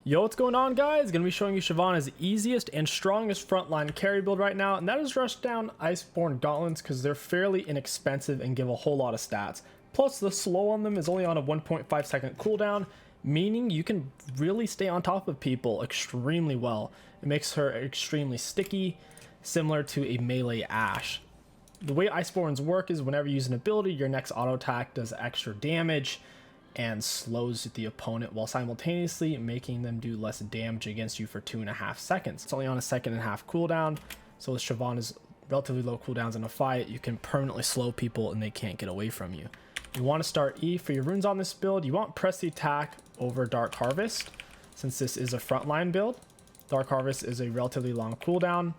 Yo, what's going on, guys? Gonna be showing you SHYVANA's easiest and strongest frontline carry build right now, and that is Rush Down Iceborne Gauntlets because they're fairly inexpensive and give a whole lot of stats. Plus, the slow on them is only on a 1.5 second cooldown, meaning you can really stay on top of people extremely well. It makes her extremely sticky, similar to a melee Ashe. The way Iceborns work is whenever you use an ability, your next auto attack does extra damage and slows the opponent while simultaneously making them do less damage against you for 2.5 seconds. It's only on a 1.5 second cooldown, so with SHYVANA's relatively low cooldowns in a fight, you can permanently slow people and they can't get away from you. You want to start E for your runes on this build. You want Press the Attack over Dark Harvest, since this is a frontline build. Dark Harvest is a relatively long cooldown,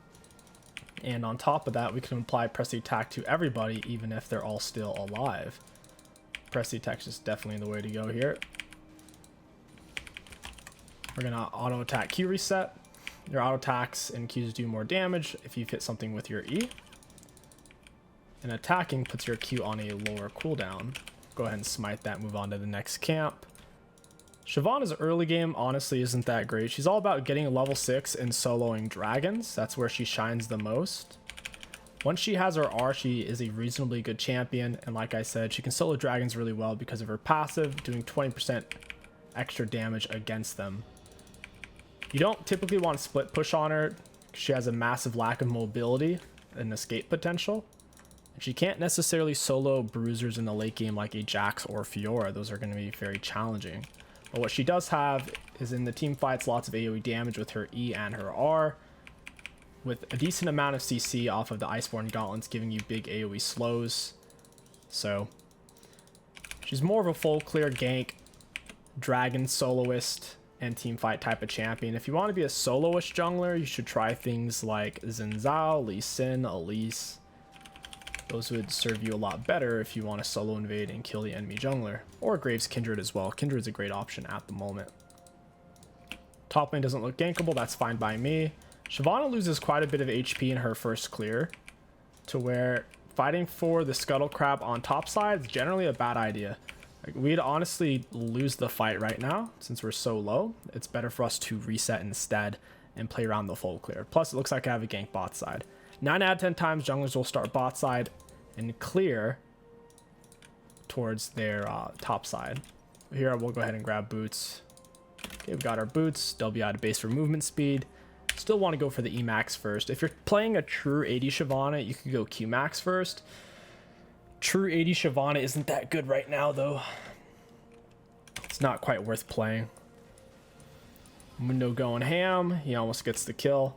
and on top of that, we can apply Press the Attack to everybody, even if they're all still alive. Press the Attack is definitely the way to go here. We're gonna auto attack Q reset. Your auto attacks and Qs do more damage if you've hit something with your E. And attacking puts your Q on a lower cooldown. Go ahead and smite that, move on to the next camp. SHYVANA's early game honestly isn't that great. She's all about getting a level 6 and soloing dragons. That's where she shines the most. Once she has her R, she is a reasonably good champion, and like I said, she can solo dragons really well because of her passive, doing 20% extra damage against them. You don't typically want to split push on her because she has a massive lack of mobility and escape potential. And she can't necessarily solo bruisers in the late game like a Jax or Fiora. Those are going to be very challenging. But what she does have is in the team fights lots of AoE damage with her E and her R, with a decent amount of CC off of the Iceborne Gauntlets, giving you big AoE slows. So she's more of a full clear gank, dragon soloist, and team fight type of champion. If you want to be a soloist jungler, you should try things like Xin Zhao, Lee Sin, Elise. Those would serve you a lot better if you want to solo invade and kill the enemy jungler. Or Graves Kindred as well. Kindred's a great option at the moment. Top lane doesn't look gankable, that's fine by me. SHYVANA loses quite a bit of HP in her first clear, to where fighting for the Scuttle Crab on top side is generally a bad idea. Like, we'd honestly lose the fight right now since we're so low. It's better for us to reset instead and play around the full clear. Plus, it looks like I have a gank bot side. 9 out of 10 times, junglers will start bot side and clear towards their top side. Here, we'll go ahead and grab boots. Okay, we've got our boots. They'll be out of base for movement speed. Still want to go for the Emax first. If you're playing a true 80 SHYVANA, you could go Qmax first. True 80 SHYVANA isn't that good right now, though. It's not quite worth playing. Mundo going ham. He almost gets the kill.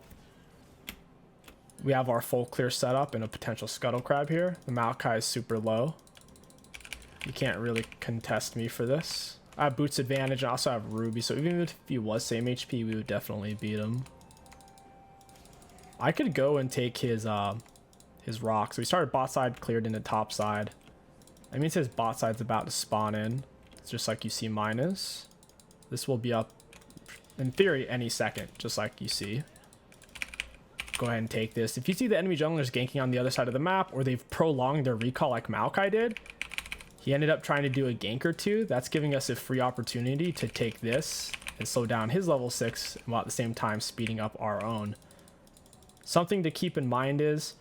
We have our full clear setup and a potential Scuttle Crab here. The Maokai is super low. You can't really contest me for this. I have boots advantage. I also have Ruby, so even if he was same HP, we would definitely beat him. I could go and take his rock. So we started bot side, cleared into top side. That means his bot side's about to spawn in. It's just like you see mine is. This will be up, in theory, any second, just like you see. Go ahead and take this. If you see the enemy junglers ganking on the other side of the map, or they've prolonged their recall like Maokai did, he ended up trying to do a gank or two. That's giving us a free opportunity to take this and slow down his level 6, while at the same time speeding up our own. Something to keep in mind is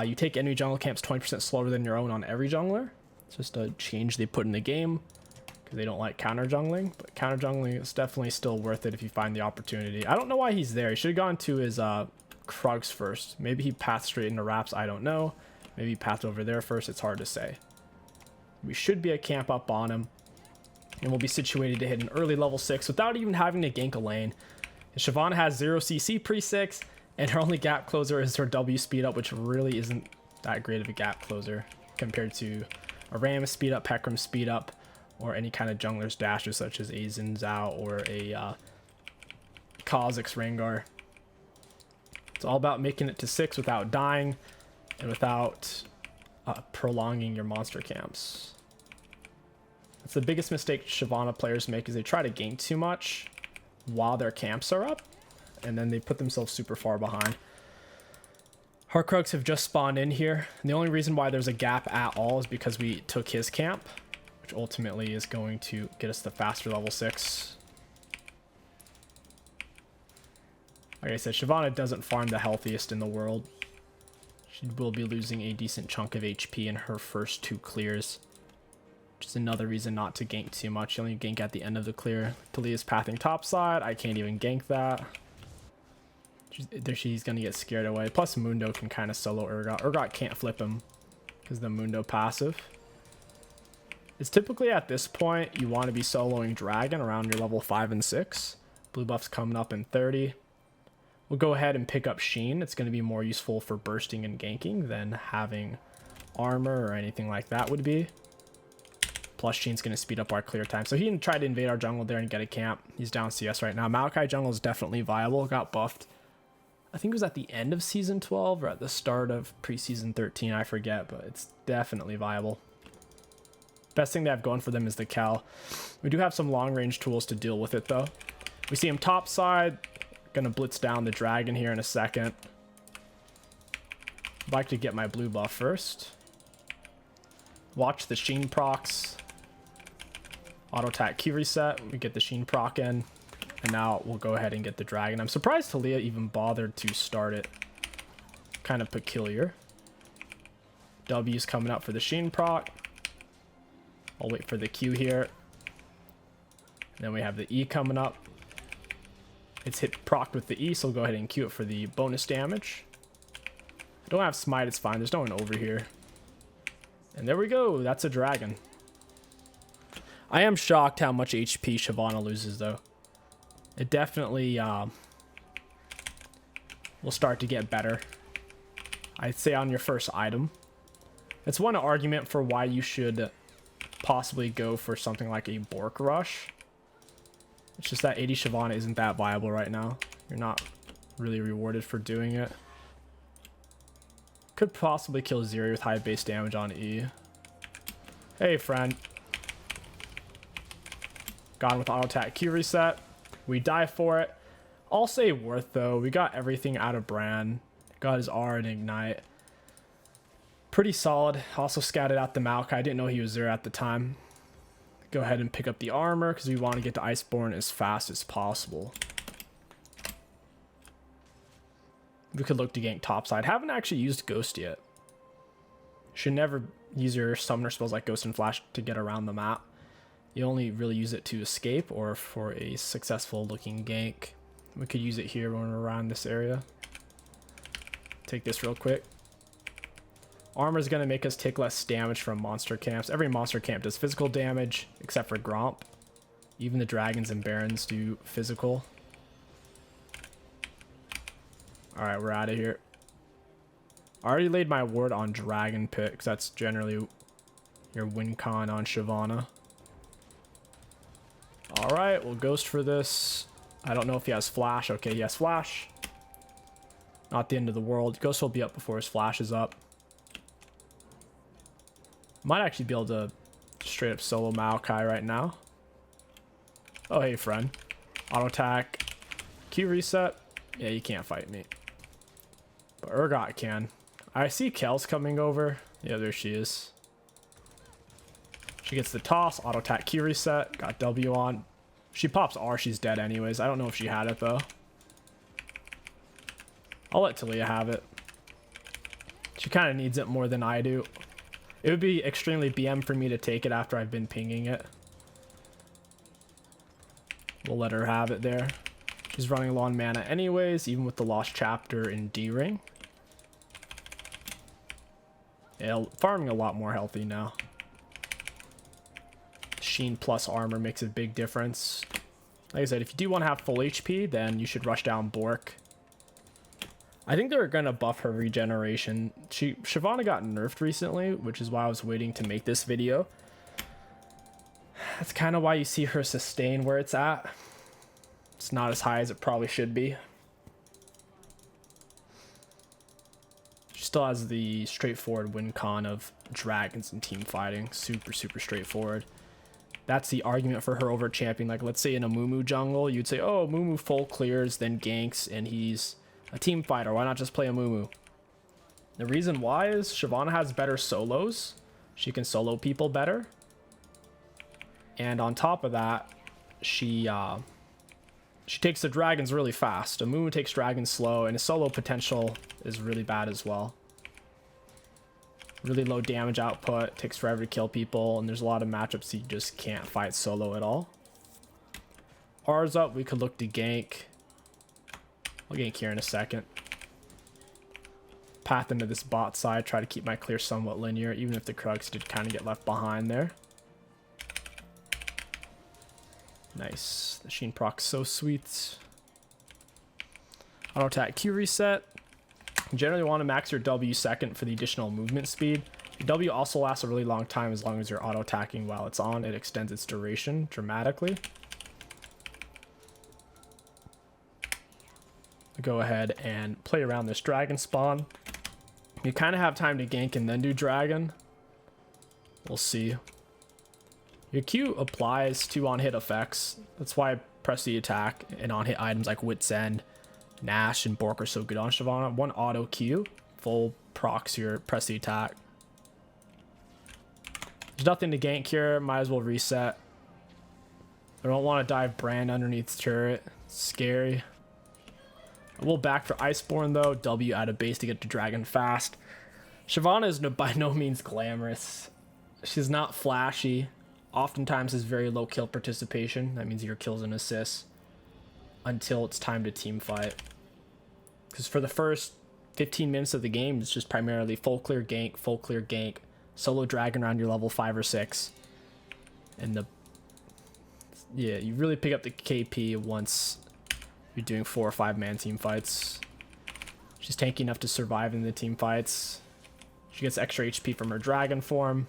you take enemy jungle camps 20% slower than your own on every jungler. It's just a change they put in the game because they don't like counter jungling, but counter jungling is definitely still worth it if you find the opportunity. I don't know why he's there. He should have gone to his Krugs first. Maybe he pathed straight into Wraps, I don't know. Maybe he pathed over there first, it's hard to say. We should be a camp up on him, and we'll be situated to hit an early level 6 without even having to gank a lane. And SHYVANA has 0 CC pre-6, and her only gap closer is her W speed up, which really isn't that great of a gap closer compared to a Ram speed up, Pekram speed up, or any kind of jungler's dashes such as a Xin Zhao or a Kha'Zix Rengar. It's all about making it to 6 without dying and without prolonging your monster camps. That's the biggest mistake SHYVANA players make, is they try to gank too much while their camps are up, and then they put themselves super far behind. Harkrugs have just spawned in here, and the only reason why there's a gap at all is because we took his camp, which ultimately is going to get us the faster level 6. Like I said, Shyvana doesn't farm the healthiest in the world. She will be losing a decent chunk of HP in her first 2 clears. Which is another reason not to gank too much. You only gank at the end of the clear. Talia's pathing topside. I can't even gank that. She's going to get scared away. Plus Mundo can kind of solo Urgot. Urgot can't flip him because the Mundo passive. It's typically at this point you want to be soloing Dragon around your level 5 and 6. Blue buff's coming up in 30. We'll go ahead and pick up Sheen. It's going to be more useful for bursting and ganking than having armor or anything like that would be. Plus Sheen's going to speed up our clear time. So he can try to invade our jungle there and get a camp. He's down CS right now. Maokai jungle is definitely viable. Got buffed. I think it was at the end of season 12 or at the start of preseason 13. I forget, but it's definitely viable. Best thing they have going for them is the Cal. We do have some long range tools to deal with it though. We see him topside. Gonna blitz down the dragon here in a second. I'd like to get my blue buff first. Watch the Sheen procs. Auto attack Q reset. We get the Sheen proc in. And now we'll go ahead and get the dragon. I'm surprised Talia even bothered to start it. Kind of peculiar. W's coming up for the Sheen proc. I'll wait for the Q here. And then we have the E coming up. It's hit proc with the E, so we'll go ahead and Q it for the bonus damage. I don't have smite, it's fine. There's no one over here. And there we go. That's a dragon. I am shocked how much HP Shyvana loses, though. It definitely will start to get better. I'd say on your first item. It's one argument for why you should possibly go for something like a Bork Rush. It's just that 80 Shyvana isn't that viable right now. You're not really rewarded for doing it. Could possibly kill Zeri with high base damage on E. Hey, friend. Gone with auto attack Q reset. We die for it. I'll say worth though. We got everything out of Bran. Got his R and Ignite. Pretty solid. Also scattered out the Maokai. I didn't know he was there at the time. Go ahead and pick up the armor because we want to get to Iceborne as fast as possible. We could look to gank topside. Haven't actually used Ghost yet. Should never use your summoner spells like Ghost and Flash to get around the map. You only really use it to escape or for a successful looking gank. We could use it here when we're around this area. Take this real quick. Armor is going to make us take less damage from monster camps. Every monster camp does physical damage, except for Gromp. Even the dragons and barons do physical. Alright, we're out of here. I already laid my ward on Dragon Pit, because that's generally your win con on Shyvana. Alright, we'll ghost for this. I don't know if he has flash. Okay, he has flash. Not the end of the world. Ghost will be up before his flash is up. Might actually be able to straight up solo Maokai right now. Oh, hey, friend. Auto attack. Q reset. Yeah, you can't fight me. But Urgot can. I see Kel's coming over. Yeah, there she is. She gets the toss. Auto attack Q reset. Got W on. She pops R. She's dead anyways. I don't know if she had it, though. I'll let Talia have it. She kind of needs it more than I do. It would be extremely BM for me to take it after I've been pinging it. We'll let her have it there. She's running low on mana anyways, even with the lost chapter in D-Ring. Yeah, farming a lot more healthy now. Sheen plus armor makes a big difference. Like I said, if you do want to have full HP, then you should rush down Bork. I think they're going to buff her regeneration. Shyvana got nerfed recently, which is why I was waiting to make this video. That's kind of why you see her sustain where it's at. It's not as high as it probably should be. She still has the straightforward win con of dragons and team fighting. Super, super straightforward. That's the argument for her over champion. Like, let's say in a Mumu jungle, you'd say, oh, Mumu full clears, then ganks, and he's a team fighter. Why not just play a Mumu? The reason why is Shyvana has better solos. She can solo people better. And on top of that, she she takes the dragons really fast. A Moo takes dragons slow, and his solo potential is really bad as well. Really low damage output, takes forever to kill people, and there's a lot of matchups you just can't fight solo at all. R's up, we could look to gank. I'll gank here in a second. Path into this bot side, try to keep my clear somewhat linear, even if the Krugs did kind of get left behind there. Nice. The Sheen proc's so sweet. Auto attack Q reset. You generally want to max your W second for the additional movement speed. Your W also lasts a really long time as long as you're auto attacking while it's on. It extends its duration dramatically. Go ahead and play around this dragon spawn. You kind of have time to gank and then do dragon. We'll see. Your Q applies 2 on-hit effects. That's why I press the attack, and on-hit items like Wit's End, Nash, and Bork are so good on Shyvana. 1 auto Q, full procs your press the attack. There's nothing to gank here, might as well reset. I don't want to dive Brand underneath turret, it's scary. I will back for Iceborne though, W out of base to get to dragon fast. Shyvana is by no means glamorous. She's not flashy. Oftentimes has very low kill participation. That means your kills and assists until it's time to team fight. Because for the first 15 minutes of the game, it's just primarily full clear gank, solo dragon around your level 5 or 6. And yeah, you really pick up the KP once you're doing 4 or 5 man team fights. She's tanky enough to survive in the team fights. She gets extra HP from her dragon form.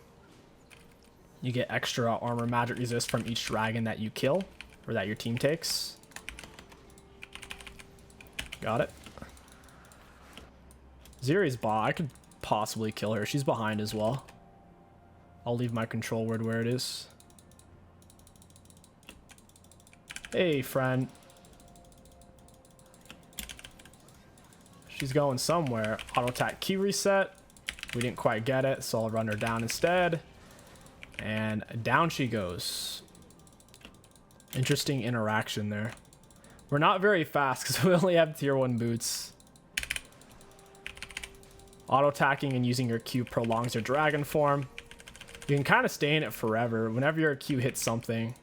You get extra armor magic resist from each dragon that you kill or that your team takes. Got it. Ziri's bot. I could possibly kill her. She's behind as well. I'll leave my control word where it is. Hey, friend. She's going somewhere. Auto attack Q reset. We didn't quite get it, so I'll run her down instead. And down she goes. Interesting interaction there. We're not very fast because we only have tier 1 boots. Auto attacking and using your Q prolongs your dragon form. You can kind of stay in it forever. Whenever your Q hits something,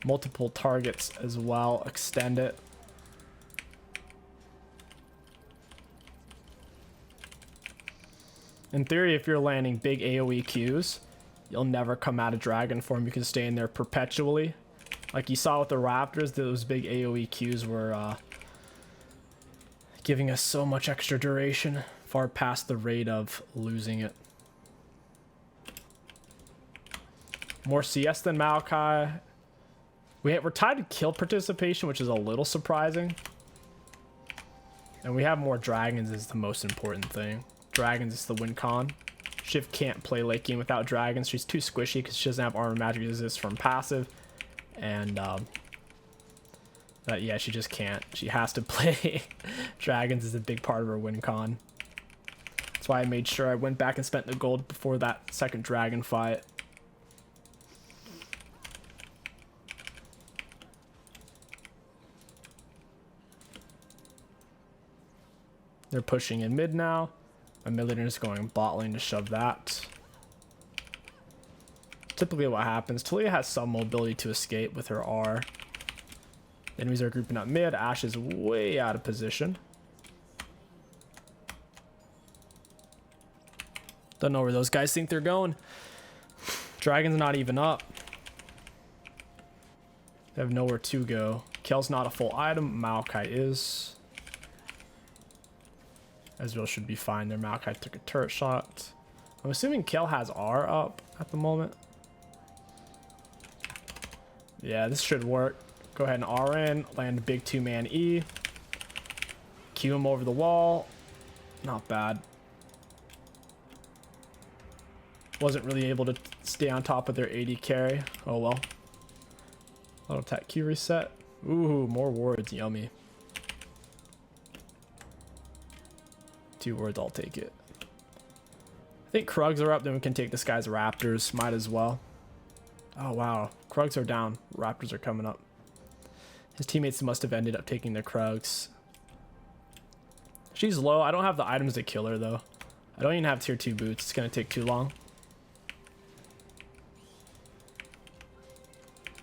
multiple targets as well, extend it. In theory, if you're landing big AoE Qs, you'll never come out of dragon form. You can stay in there perpetually. Like you saw with the Raptors, those big AoE Qs were giving us so much extra duration, far past the rate of losing it. More CS than Maokai. We're tied to kill participation, which is a little surprising. And we have more dragons is the most important thing. Dragons is the win con. Shiv can't play late game without dragons. She's too squishy because she doesn't have armor magic resist from passive. And yeah, she just can't. She has to play dragons is a big part of her win con. That's why I made sure I went back and spent the gold before that second dragon fight. They're pushing in mid now. My mid laner is going bot lane to shove that. Typically what happens, Talia has some mobility to escape with her R. The enemies are grouping up mid. Ashe is way out of position. Don't know where those guys think they're going. Dragon's not even up. They have nowhere to go. Kel's not a full item. Maokai is. Ezreal should be fine there. Maokai took a turret shot. I'm assuming Kel has R up at the moment. Yeah, this should work. Go ahead and R in. Land a big 2-man E. Q him over the wall. Not bad. Wasn't really able to stay on top of their AD carry. Oh well. Auto attack Q reset. Ooh, more wards. Yummy. 2 wards, I'll take it. I think Krugs are up, then we can take this guy's Raptors. Might as well. Oh wow, Krugs are down. Raptors are coming up. His teammates must have ended up taking their Krugs. She's low. I don't have the items to kill her, though. I don't even have tier 2 boots. It's going to take too long.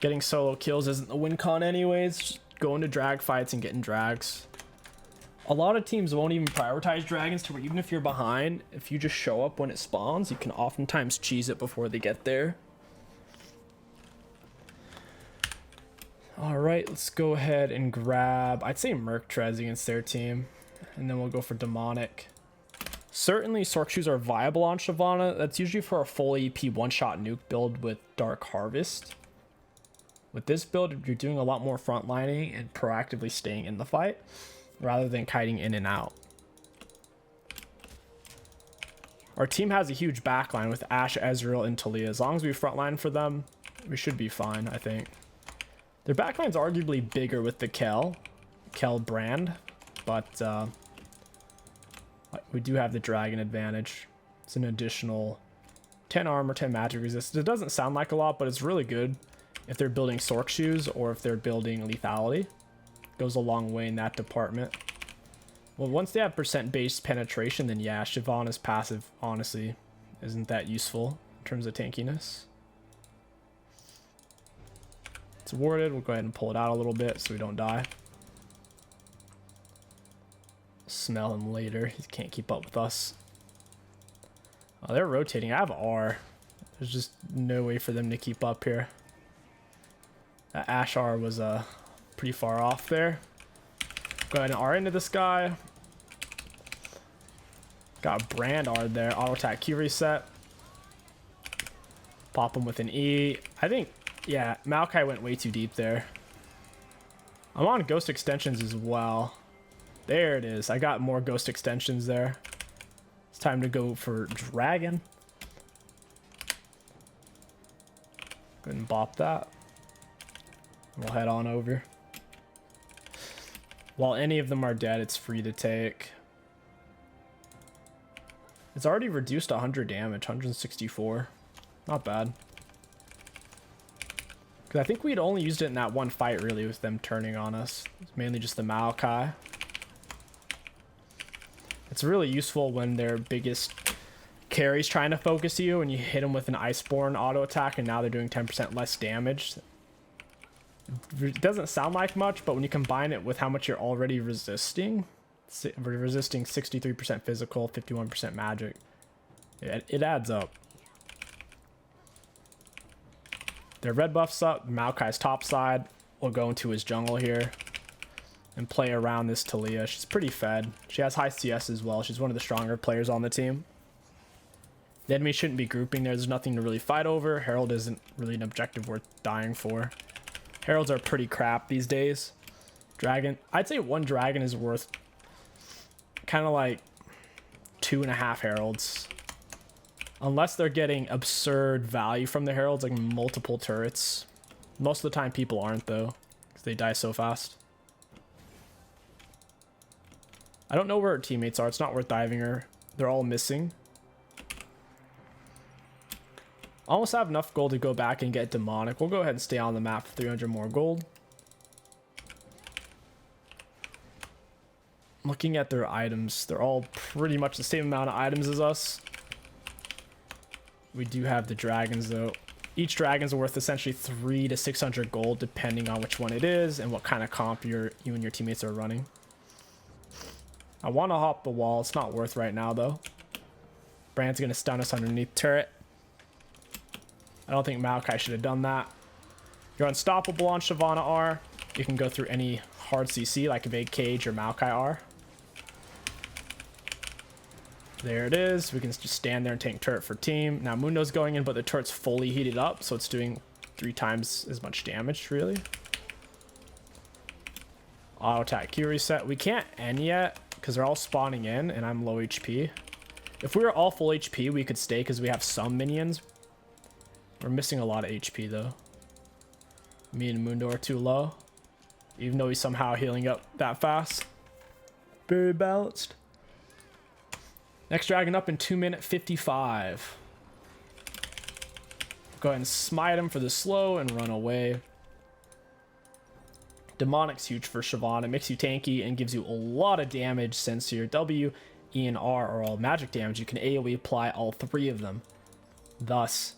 Getting solo kills isn't the win con anyways. Just going to drag fights and getting drags. A lot of teams won't even prioritize dragons to where even if you're behind, if you just show up when it spawns, you can oftentimes cheese it before they get there. All right, let's go ahead and grab, I'd say Merc Trez against their team, and then we'll go for Demonic. Certainly Sork Shoes are viable on Shyvana. That's usually for a full EP one-shot nuke build with Dark Harvest. With this build, you're doing a lot more frontlining and proactively staying in the fight, rather than kiting in and out. Our team has a huge backline with Ashe, Ezreal, and Taliyah. As long as we frontline for them, we should be fine, I think. Their backline's arguably bigger with the Kel brand, but we do have the dragon advantage. It's an additional 10 armor, 10 magic resist. It doesn't sound like a lot, but it's really good if they're building Sork Shoes or if they're building lethality. Goes a long way in that department. Well, once they have percent base penetration, then yeah, Shyvana's passive honestly isn't that useful in terms of tankiness. It's warded. We'll go ahead and pull it out a little bit so we don't die. Smell him later. He can't keep up with us. Oh, they're rotating. I have R. There's just no way for them to keep up here. That Ashe R was pretty far off there. Go ahead and R into this guy. Got Brand R there. Auto attack Q reset. Pop him with an E. I think, yeah, Maokai went way too deep there. I'm on Ghost Extensions as well. There it is. I got more Ghost Extensions there. It's time to go for Dragon. Go ahead and bop that. We'll head on over. While any of them are dead, it's free to take. It's already reduced 100 damage, 164. Not bad. Because I think we'd only used it in that one fight, really, with them turning on us. It's mainly just the Maokai. It's really useful when their biggest carry's trying to focus you and you hit them with an Iceborne auto attack and now they're doing 10% less damage. It doesn't sound like much, but when you combine it with how much you're already resisting, we're resisting 63% physical, 51% magic, it adds up. Their red buff's up. Maokai's top side. We'll go into his jungle here and play around this Taliyah. She's pretty fed. She has high CS as well. She's one of the stronger players on the team. The enemy shouldn't be grouping there. There's nothing to really fight over. Herald isn't really an objective worth dying for. Heralds are pretty crap these days. Dragon, I'd say one dragon is worth kind of like 2.5 heralds. Unless they're getting absurd value from the heralds, like multiple turrets. Most of the time people aren't though, because they die so fast. I don't know where her teammates are. It's not worth diving her. They're all missing. Almost have enough gold to go back and get Demonic. We'll go ahead and stay on the map for 300 more gold. Looking at their items, they're all pretty much the same amount of items as us. We do have the dragons though. Each dragon's worth essentially 300 to 600 gold depending on which one it is and what kind of comp you and your teammates are running. I want to hop the wall. It's not worth right now though. Brand's going to stun us underneath turret. I don't think Maokai should have done that. You're unstoppable on Shyvana R. You can go through any hard CC like Evade Cage or Maokai R. There it is. We can just stand there and tank turret for team. Now Mundo's going in, but the turret's fully heated up, so it's doing 3 times as much damage, really. Auto attack Q reset. We can't end yet because they're all spawning in, and I'm low HP. If we were all full HP, we could stay because we have some minions. We're missing a lot of HP, though. Me and Mundo are too low, even though he's somehow healing up that fast. Very balanced. Next dragon up in 2 minute 55. Go ahead and smite him for the slow and run away. Demonic's huge for Shyvana. It makes you tanky and gives you a lot of damage since your W, E, and R are all magic damage. You can AoE apply all 3 of them. Thus,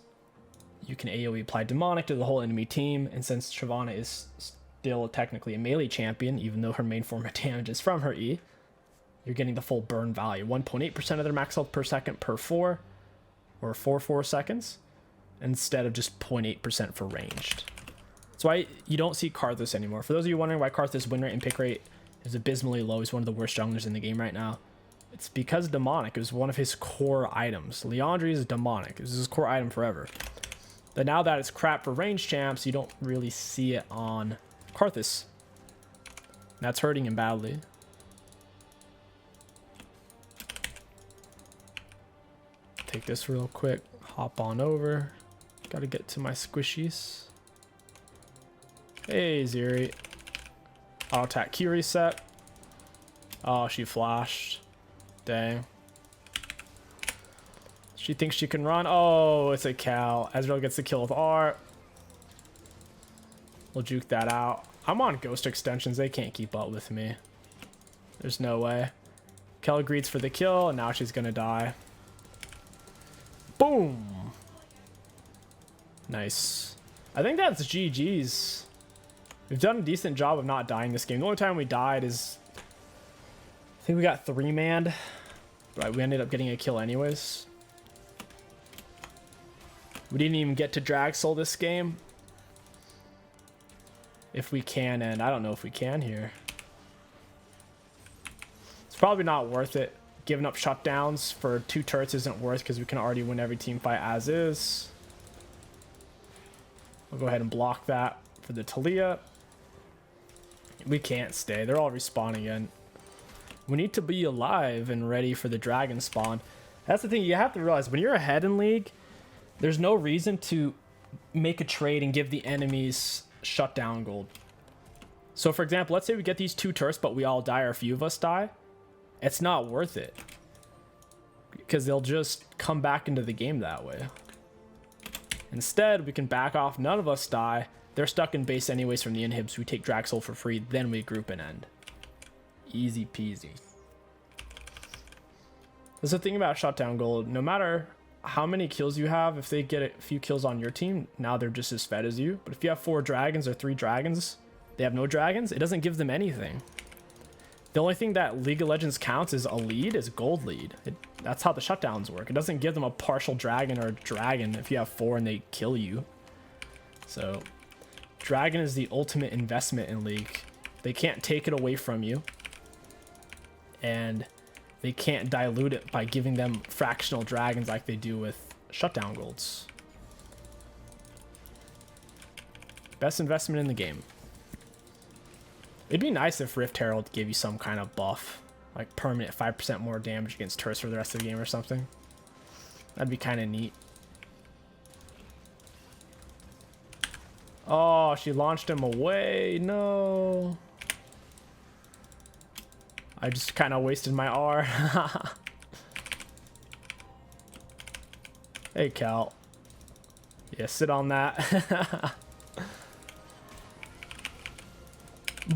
you can AoE apply Demonic to the whole enemy team, and since Shyvana is still technically a melee champion, even though her main form of damage is from her E, you're getting the full burn value. 1.8% of their max health per second per 4, or 4 seconds, instead of just 0.8% for ranged. That's why you don't see Karthus anymore. For those of you wondering why Karthus win rate and pick rate is abysmally low, he's one of the worst junglers in the game right now. It's because Demonic is one of his core items. Leandri is Demonic. This is his core item forever. But now that it's crap for range champs, you don't really see it on Karthus. That's hurting him badly. Take this real quick. Hop on over. Gotta get to my squishies. Hey, Ziri. Auto attack Q reset. Oh, she flashed. Dang. She thinks she can run. Oh, it's a Cal. Ezreal gets the kill with R. We'll juke that out. I'm on ghost extensions. They can't keep up with me. There's no way. Cal greets for the kill, and now she's gonna die. Boom. Nice. I think that's GG's. We've done a decent job of not dying this game. The only time we died is, I think we got 3-manned, but we ended up getting a kill anyways. We didn't even get to drag soul this game. If we can, and I don't know if we can here. It's probably not worth it. Giving up shutdowns for 2 turrets isn't worth, because we can already win every team fight as is. I'll go ahead and block that for the Talia. We can't stay. They're all respawning again. We need to be alive and ready for the dragon spawn. That's the thing. You have to realize when you're ahead in League, there's no reason to make a trade and give the enemies shutdown gold. So for example, let's say we get these 2 turrets, but we all die or a few of us die. It's not worth it, because they'll just come back into the game that way. Instead, we can back off. None of us die. They're stuck in base anyways from the inhibs. We take drag soul for free, then we group and end. Easy peasy. That's the thing about shutdown gold. No matter how many kills you have, if they get a few kills on your team, now they're just as fed as you. But if you have 4 dragons or 3 dragons, they have no dragons, it doesn't give them anything. The only thing that League of Legends counts as a lead is gold lead. That's how the shutdowns work. It doesn't give them a partial dragon or a dragon if you have 4 and they kill you. So dragon is the ultimate investment in League. They can't take it away from you, and they can't dilute it by giving them fractional dragons like they do with shutdown golds. Best investment in the game. It'd be nice if Rift Herald gave you some kind of buff, like permanent 5% more damage against turrets for the rest of the game or something. That'd be kind of neat. Oh, she launched him away. No. I just kind of wasted my R. Hey, Cal. Yeah, sit on that.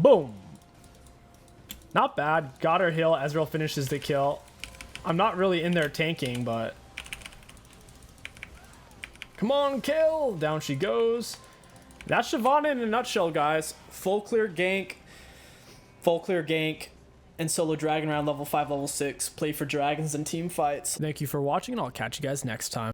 Boom. Not bad. Got her heal. Ezreal finishes the kill. I'm not really in there tanking, but come on, kill. Down she goes. That's Shyvana in a nutshell, guys. Full clear gank, and solo dragon around level 5, level 6. Play for dragons and team fights. Thank you for watching, and I'll catch you guys next time.